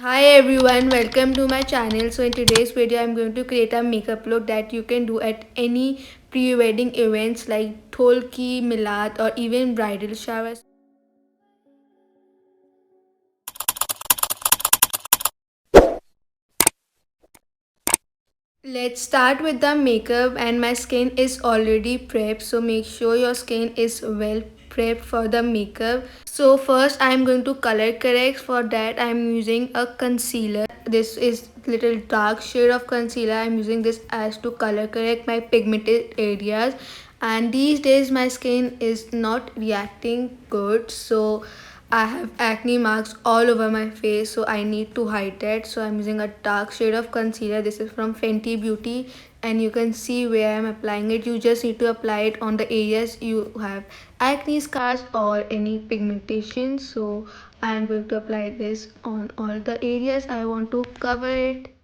Hi everyone, welcome to my channel. So in today's video I'm going to create a makeup look that you can do at any pre-wedding events like dholki, milad or even bridal showers. Let's start with the makeup, and my skin is already prepped, so make sure your skin is well prepped for the makeup. So first I'm going to color correct. For that I'm using a concealer. This is little dark shade of concealer. I'm using this as to color correct my pigmented areas, and these days my skin is not reacting good, so I have acne marks all over my face, so I need to hide that. So I'm using a dark shade of concealer. This is from Fenty Beauty, and you can see where I'm applying it. You just need to apply it on the areas you have acne scars or any pigmentation. So I'm going to apply this on all the areas I want to cover it.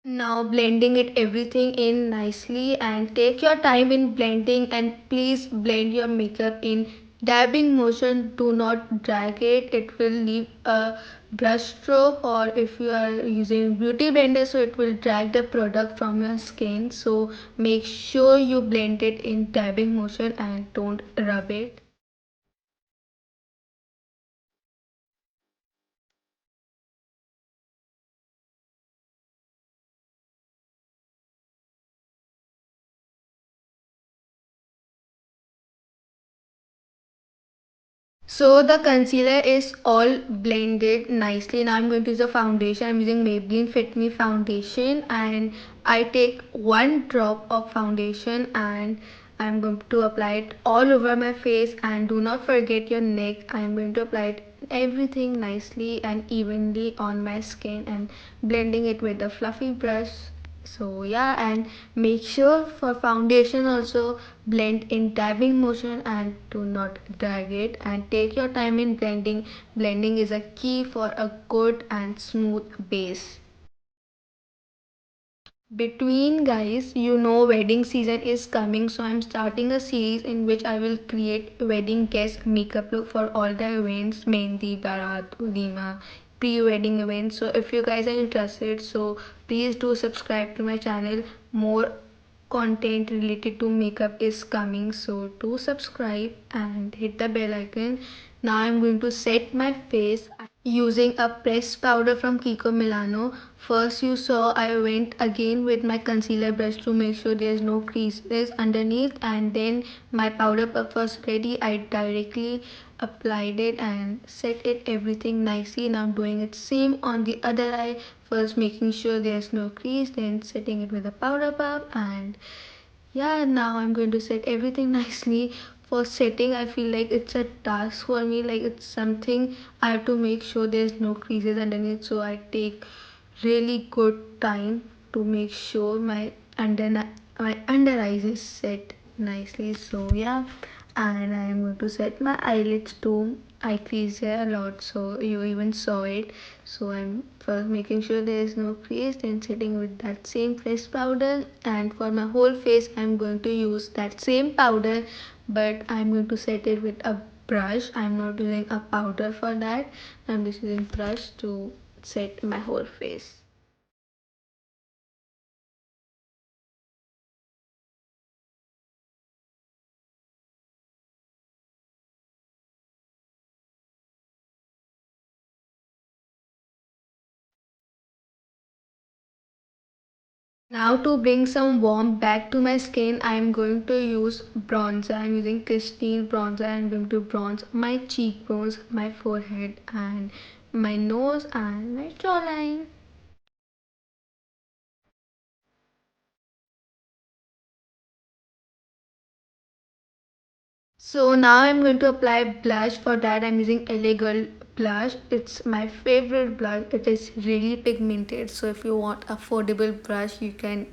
Now blending it everything in nicely, and take your time in blending, and please blend your makeup in dabbing motion. Do not drag it, it will leave a brush stroke, or if you are using beauty blender so it will drag the product from your skin. So make sure you blend it in dabbing motion and don't rub it. So the concealer is all blended nicely. Now I'm going to use a foundation. I'm using Maybelline Fit Me foundation, and I take one drop of foundation and I'm going to apply it all over my face. And do not forget your neck. I'm going to apply it everything nicely and evenly on my skin and blending it with a fluffy brush. So yeah, and make sure for foundation also blend in dabbing motion and do not drag it, and take your time in blending. Blending is a key for a good and smooth base. Between guys, you know wedding season is coming, so I'm starting a series in which I will create wedding guest makeup look for all the events, mehndi, barat, ulima, pre-wedding events. So if you guys are interested, so please do subscribe to my channel. More content related to makeup is coming, so do subscribe and hit the bell icon. Now I'm going to set my face using a pressed powder from Kiko Milano. First you saw I went again with my concealer brush to make sure there's no creases underneath, and then my powder puff was ready. I directly applied it and set it everything nicely. Now I'm doing it same on the other eye. First making sure there's no crease, then setting it with a powder puff, and yeah, now I'm going to set everything nicely. For setting, I feel like it's a task for me, like it's something I have to make sure there's no creases underneath, so I take really good time to make sure my under eyes is set nicely. So yeah, and I'm going to set my eyelids too. I crease there a lot, so you even saw it. So I'm first making sure there is no crease, then setting with that same fresh powder. And for my whole face I'm going to use that same powder, but I'm going to set it with a brush. I'm not using a powder for that. I'm just using brush to set my whole face. Now to bring some warmth back to my skin, I am going to use bronzer. I am using Christine bronzer. I am going to bronze my cheekbones, my forehead, and my nose and my jawline. So now I'm going to apply blush. For that I'm using LA Girl blush. It's my favorite blush. It is really pigmented. So if you want affordable blush, you can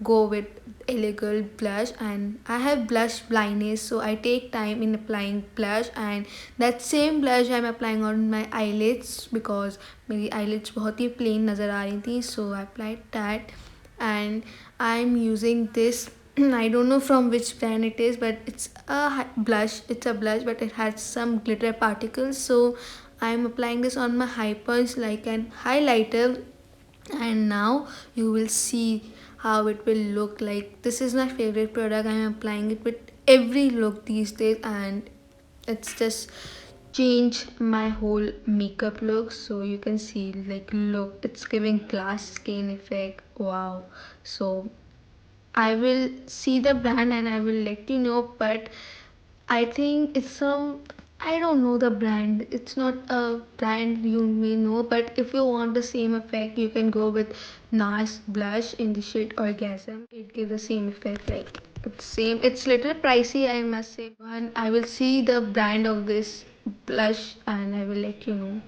go with LA Girl blush. And I have blush blindness, so I take time in applying blush, and that same blush I'm applying on my eyelids because मेरी eyelids बहुत plain नज़र आ रही थी, so I applied that. And I'm using this I don't know from which brand it is, but it's a blush. It's a blush, but it has some glitter particles. So I'm applying this on my high punch like an highlighter, and now you will see how it will look like. This is my favorite product. I'm applying it with every look these days, and it's just change my whole makeup look. So you can see, like, look, it's giving glass skin effect. Wow. So I will see the brand and I will let you know. But I think it's some, I don't know the brand. It's not a brand you may know, but if you want the same effect, you can go with NARS blush in the shade Orgasm. It gives the same effect, like it's same. It's little pricey, I must say. And I will see the brand of this blush and I will let you know.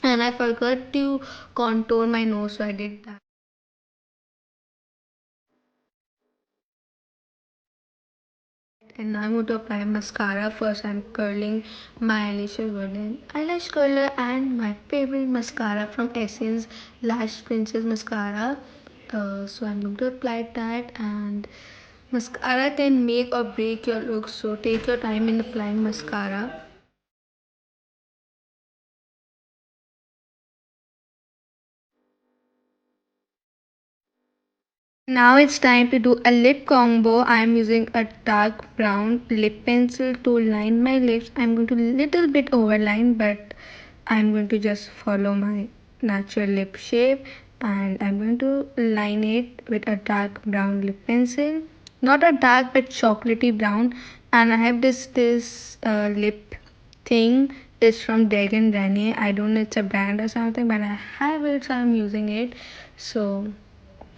And I forgot to contour my nose, so I did that. And now I'm going to apply mascara. First, I'm curling my eyelashes with an eyelash curler and my favorite mascara from Essence, Lash Princess Mascara. So I'm going to apply that, and mascara can make or break your look. So take your time in applying mascara. Now it's time to do a lip combo. I'm using a dark brown lip pencil to line my lips. I'm going to little bit overline, but I'm going to just follow my natural lip shape, and I'm going to line it with a dark brown lip pencil. Not a dark but chocolatey brown. And I have this lip thing. It's from Dragon Rani. I don't know it's a brand or something, but I have it, so I'm using it. So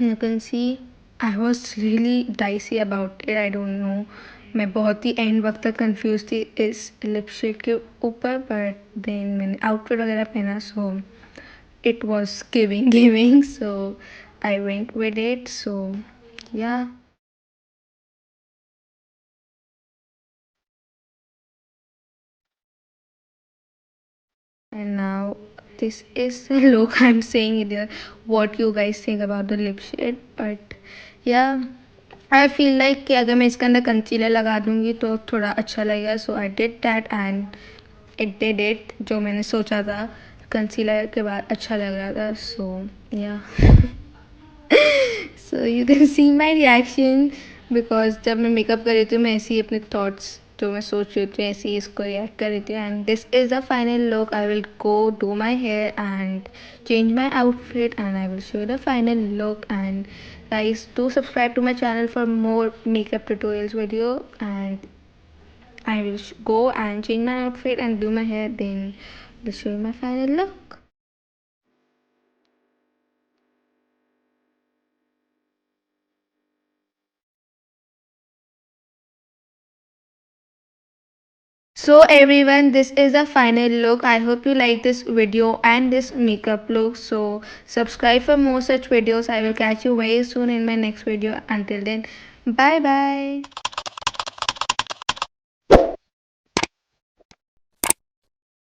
you can see I was really dicey about it. I don't know, मैं बहुत ही and वक्त तक confuse थी इस lip shade के ऊपर, but then मैंने outfit वगैरह पहना, सो it was giving so I went with it. So yeah. And now this is the look. I'm saying it here. What you guys think about the lip shade? But yeah, I feel like कि अगर मैं इसके अंदर concealer लगा दूंगी तो थोड़ा अच्छा लगेगा. So I did that and it did it. जो मैंने सोचा था कंसीलर के बाद अच्छा लग रहा था. So yeah. So you can see my reaction, because जब मैं मेकअप कर रही थी मैं ऐसे ही अपने थॉट्स जो मैं सोच रही थी ऐसे ही इसको रिएक्ट कर रही थी. And this is the final look. I will go do my hair and change my outfit, and I will show you the final look. And guys, do subscribe to my channel for more makeup tutorials video. And I will go and change my outfit and do my hair, then I'll show you my final look. So everyone, this is the final look. I hope you like this video and this makeup look. So subscribe for more such videos. I will catch you very soon in my next video. Until then, bye bye.